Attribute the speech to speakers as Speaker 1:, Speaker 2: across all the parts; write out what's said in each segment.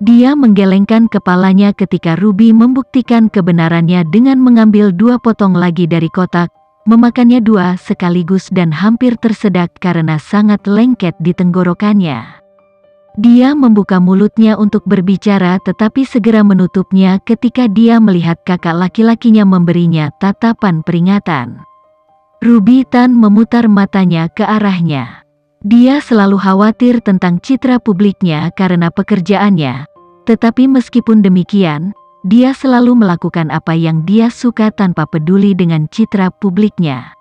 Speaker 1: Dia menggelengkan kepalanya ketika Ruby membuktikan kebenarannya dengan mengambil 2 potong lagi dari kotak, memakannya 2 sekaligus dan hampir tersedak karena sangat lengket di tenggorokannya. Dia membuka mulutnya untuk berbicara tetapi segera menutupnya ketika dia melihat kakak laki-lakinya memberinya tatapan peringatan. Ruby Tan memutar matanya ke arahnya. Dia selalu khawatir tentang citra publiknya karena pekerjaannya, tetapi meskipun demikian, dia selalu melakukan apa yang dia suka tanpa peduli dengan citra publiknya.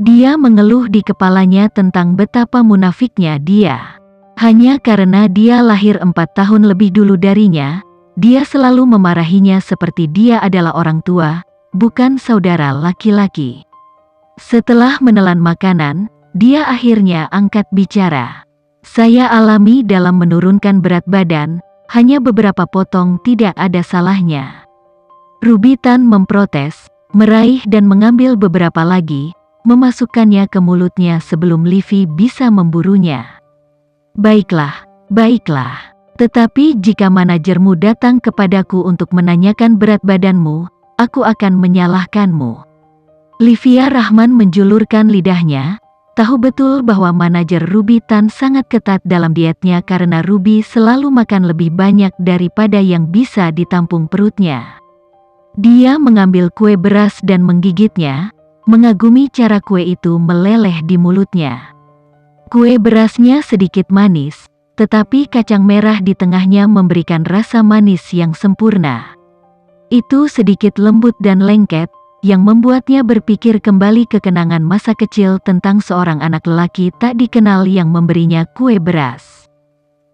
Speaker 1: Dia mengeluh di kepalanya tentang betapa munafiknya dia. Hanya karena dia lahir 4 tahun lebih dulu darinya, dia selalu memarahinya seperti dia adalah orang tua, bukan saudara laki-laki. Setelah menelan makanan, dia akhirnya angkat bicara. Saya alami dalam menurunkan berat badan, hanya beberapa potong tidak ada salahnya. Ruby Tan memprotes, meraih dan mengambil beberapa lagi, memasukkannya ke mulutnya sebelum Livy bisa memburunya. Baiklah, baiklah. Tetapi jika manajermu datang kepadaku untuk menanyakan berat badanmu, aku akan menyalahkanmu. Livia Rahman menjulurkan lidahnya, tahu betul bahwa manajer Ruby Tan sangat ketat dalam dietnya karena Ruby selalu makan lebih banyak daripada yang bisa ditampung perutnya. Dia mengambil kue beras dan menggigitnya, mengagumi cara kue itu meleleh di mulutnya. Kue berasnya sedikit manis, tetapi kacang merah di tengahnya memberikan rasa manis yang sempurna. Itu sedikit lembut dan lengket, yang membuatnya berpikir kembali ke kenangan masa kecil tentang seorang anak lelaki tak dikenal yang memberinya kue beras.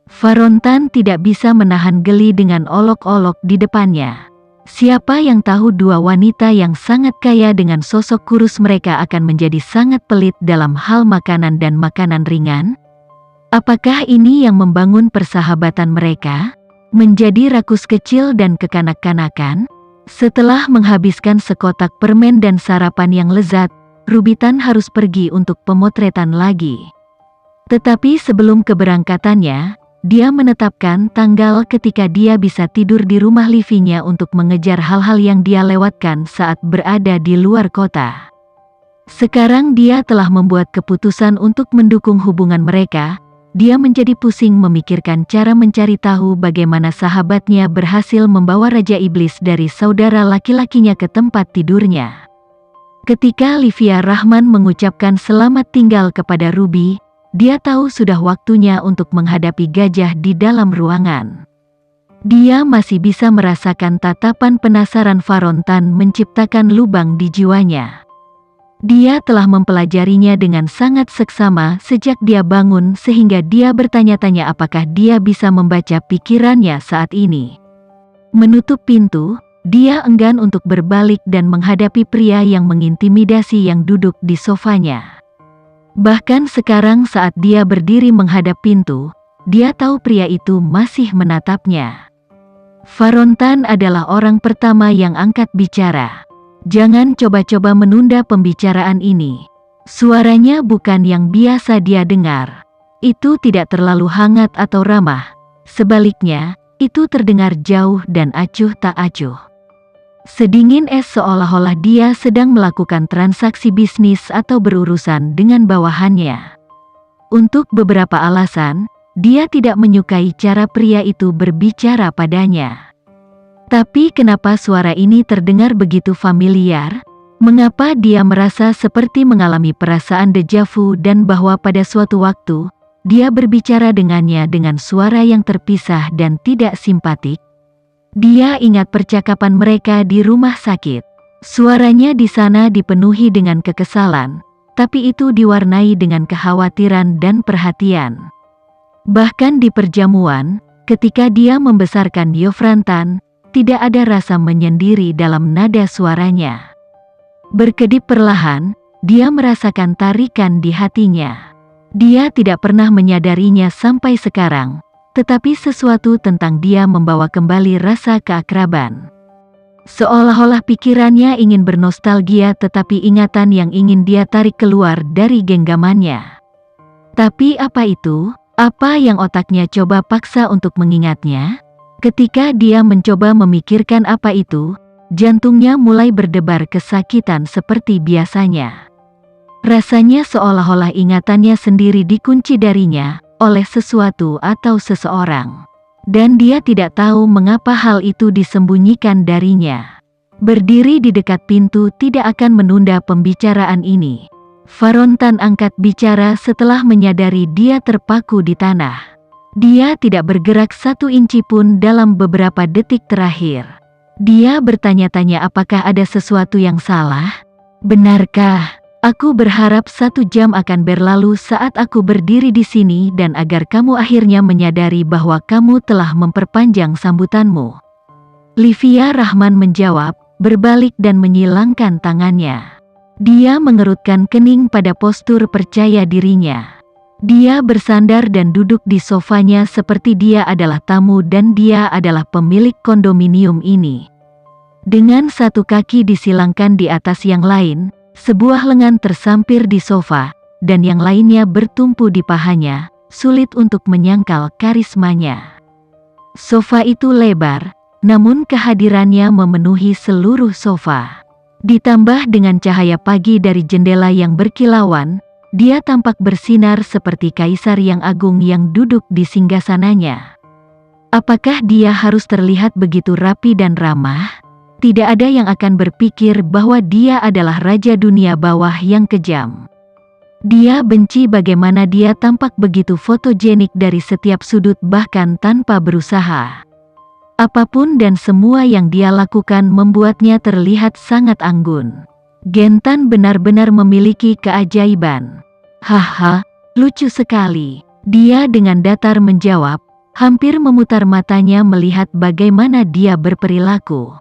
Speaker 1: Faron Tan tidak bisa menahan geli dengan olok-olok di depannya. Siapa yang tahu 2 wanita yang sangat kaya dengan sosok kurus mereka akan menjadi sangat pelit dalam hal makanan dan makanan ringan? Apakah ini yang membangun persahabatan mereka? Menjadi rakus kecil dan kekanak-kanakan? Setelah menghabiskan sekotak permen dan sarapan yang lezat, Ruby Tan harus pergi untuk pemotretan lagi. Tetapi sebelum keberangkatannya, dia menetapkan tanggal ketika dia bisa tidur di rumah Livy-nya untuk mengejar hal-hal yang dia lewatkan saat berada di luar kota. Sekarang dia telah membuat keputusan untuk mendukung hubungan mereka. Dia menjadi pusing memikirkan cara mencari tahu bagaimana sahabatnya berhasil membawa Raja Iblis dari saudara laki-lakinya ke tempat tidurnya. Ketika Livia Rahman mengucapkan selamat tinggal kepada Ruby, dia tahu sudah waktunya untuk menghadapi gajah di dalam ruangan. Dia masih bisa merasakan tatapan penasaran Faron Tan menciptakan lubang di jiwanya. Dia telah mempelajarinya dengan sangat seksama sejak dia bangun sehingga dia bertanya-tanya apakah dia bisa membaca pikirannya saat ini. Menutup pintu, dia enggan untuk berbalik dan menghadapi pria yang mengintimidasi yang duduk di sofanya. Bahkan sekarang saat dia berdiri menghadap pintu, dia tahu pria itu masih menatapnya. Faron Tan adalah orang pertama yang angkat bicara. Jangan coba-coba menunda pembicaraan ini. Suaranya bukan yang biasa dia dengar. Itu tidak terlalu hangat atau ramah. Sebaliknya, itu terdengar jauh dan acuh tak acuh. Sedingin es seolah-olah dia sedang melakukan transaksi bisnis atau berurusan dengan bawahannya. Untuk beberapa alasan, dia tidak menyukai cara pria itu berbicara padanya. Tapi kenapa suara ini terdengar begitu familiar? Mengapa dia merasa seperti mengalami perasaan deja vu dan bahwa pada suatu waktu, dia berbicara dengannya dengan suara yang terpisah dan tidak simpatik? Dia ingat percakapan mereka di rumah sakit. Suaranya di sana dipenuhi dengan kekesalan, tapi itu diwarnai dengan kekhawatiran dan perhatian. Bahkan di perjamuan, ketika dia membesarkan Yofran Tan, tidak ada rasa menyendiri dalam nada suaranya. Berkedip perlahan, dia merasakan tarikan di hatinya. Dia tidak pernah menyadarinya sampai sekarang, tetapi sesuatu tentang dia membawa kembali rasa keakraban. Seolah-olah pikirannya ingin bernostalgia tetapi ingatan yang ingin dia tarik keluar dari genggamannya. Tapi apa itu? Apa yang otaknya coba paksa untuk mengingatnya? Ketika dia mencoba memikirkan apa itu, jantungnya mulai berdebar kesakitan seperti biasanya. Rasanya seolah-olah ingatannya sendiri dikunci darinya oleh sesuatu atau seseorang. Dan dia tidak tahu mengapa hal itu disembunyikan darinya. Berdiri di dekat pintu tidak akan menunda pembicaraan ini. Varontan angkat bicara setelah menyadari dia terpaku di tanah. Dia tidak bergerak 1 inci pun dalam beberapa detik terakhir. Dia bertanya-tanya apakah ada sesuatu yang salah? Benarkah? Aku berharap 1 jam akan berlalu saat aku berdiri di sini dan agar kamu akhirnya menyadari bahwa kamu telah memperpanjang sambutanmu. Livia Rahman menjawab, berbalik dan menyilangkan tangannya. Dia mengerutkan kening pada postur percaya dirinya. Dia bersandar dan duduk di sofanya seperti dia adalah tamu dan dia adalah pemilik kondominium ini. Dengan 1 kaki disilangkan di atas yang lain, sebuah lengan tersampir di sofa, dan yang lainnya bertumpu di pahanya, sulit untuk menyangkal karismanya. Sofa itu lebar, namun kehadirannya memenuhi seluruh sofa. Ditambah dengan cahaya pagi dari jendela yang berkilauan, dia tampak bersinar seperti kaisar yang agung yang duduk di singgasananya. Apakah dia harus terlihat begitu rapi dan ramah? Tidak ada yang akan berpikir bahwa dia adalah raja dunia bawah yang kejam. Dia benci bagaimana dia tampak begitu fotogenik dari setiap sudut bahkan tanpa berusaha. Apapun dan semua yang dia lakukan membuatnya terlihat sangat anggun. Gentan benar-benar memiliki keajaiban. Haha, lucu sekali. Dia dengan datar menjawab, hampir memutar matanya melihat bagaimana dia berperilaku.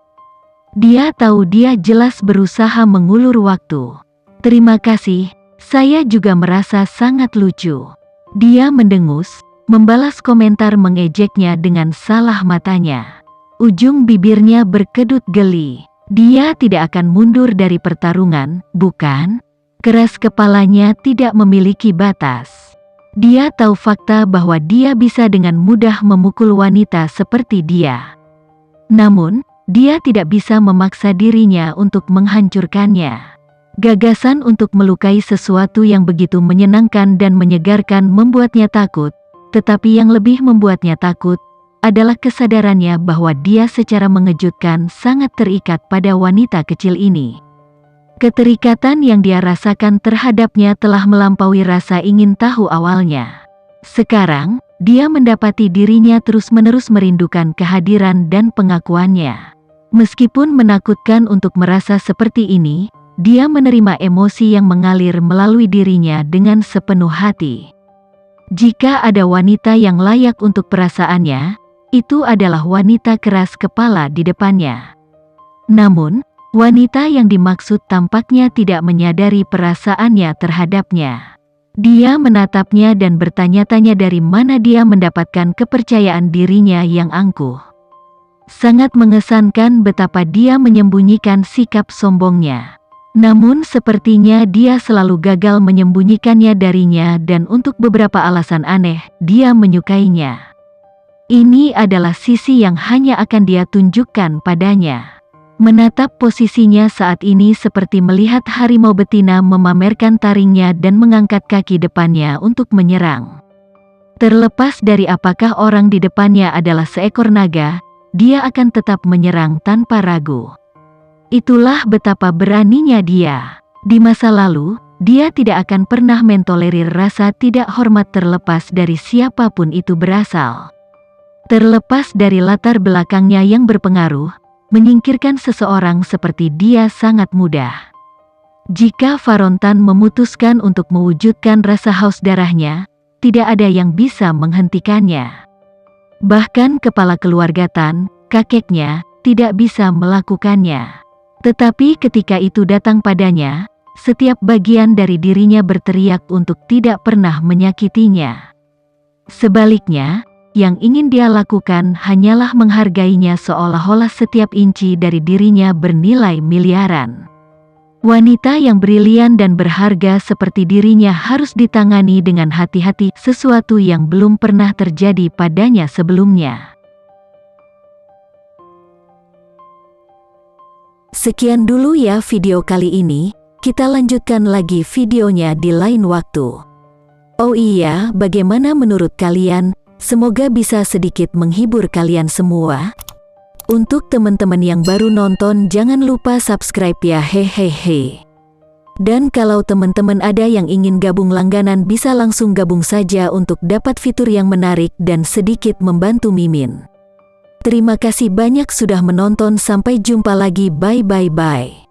Speaker 1: Dia tahu dia jelas berusaha mengulur waktu. Terima kasih, saya juga merasa sangat lucu. Dia mendengus, membalas komentar mengejeknya dengan salah matanya. Ujung bibirnya berkedut geli. Dia tidak akan mundur dari pertarungan, bukan? Keras kepalanya tidak memiliki batas. Dia tahu fakta bahwa dia bisa dengan mudah memukul wanita seperti dia. Namun, dia tidak bisa memaksa dirinya untuk menghancurkannya. Gagasan untuk melukai sesuatu yang begitu menyenangkan dan menyegarkan membuatnya takut, tetapi yang lebih membuatnya takut adalah kesadarannya bahwa dia secara mengejutkan sangat terikat pada wanita kecil ini. Keterikatan yang dia rasakan terhadapnya telah melampaui rasa ingin tahu awalnya. Sekarang, dia mendapati dirinya terus-menerus merindukan kehadiran dan pengakuannya. Meskipun menakutkan untuk merasa seperti ini, dia menerima emosi yang mengalir melalui dirinya dengan sepenuh hati. Jika ada wanita yang layak untuk perasaannya, itu adalah wanita keras kepala di depannya. Namun, wanita yang dimaksud tampaknya tidak menyadari perasaannya terhadapnya. Dia menatapnya dan bertanya-tanya dari mana dia mendapatkan kepercayaan dirinya yang angkuh. Sangat mengesankan betapa dia menyembunyikan sikap sombongnya. Namun sepertinya dia selalu gagal menyembunyikannya darinya dan untuk beberapa alasan aneh, dia menyukainya. Ini adalah sisi yang hanya akan dia tunjukkan padanya. Menatap posisinya saat ini seperti melihat harimau betina memamerkan taringnya dan mengangkat kaki depannya untuk menyerang. Terlepas dari apakah orang di depannya adalah seekor naga, dia akan tetap menyerang tanpa ragu. Itulah betapa beraninya dia. Di masa lalu, dia tidak akan pernah mentolerir rasa tidak hormat terlepas dari siapapun itu berasal. Terlepas dari latar belakangnya yang berpengaruh, menyingkirkan seseorang seperti dia sangat mudah. Jika Varontan memutuskan untuk mewujudkan rasa haus darahnya, tidak ada yang bisa menghentikannya. Bahkan kepala keluarga Tan, kakeknya, tidak bisa melakukannya. Tetapi ketika itu datang padanya, setiap bagian dari dirinya berteriak untuk tidak pernah menyakitinya. Sebaliknya, yang ingin dia lakukan hanyalah menghargainya seolah-olah setiap inci dari dirinya bernilai miliaran. Wanita yang brilian dan berharga seperti dirinya harus ditangani dengan hati-hati, sesuatu yang belum pernah terjadi padanya sebelumnya. Sekian dulu ya video kali ini, kita lanjutkan lagi videonya di lain waktu. Oh iya, bagaimana menurut kalian? Semoga bisa sedikit menghibur kalian semua. Untuk teman-teman yang baru nonton, jangan lupa subscribe ya, hehehe. Dan kalau teman-teman ada yang ingin gabung langganan, bisa langsung gabung saja untuk dapat fitur yang menarik dan sedikit membantu Mimin. Terima kasih banyak sudah menonton, sampai jumpa lagi, bye.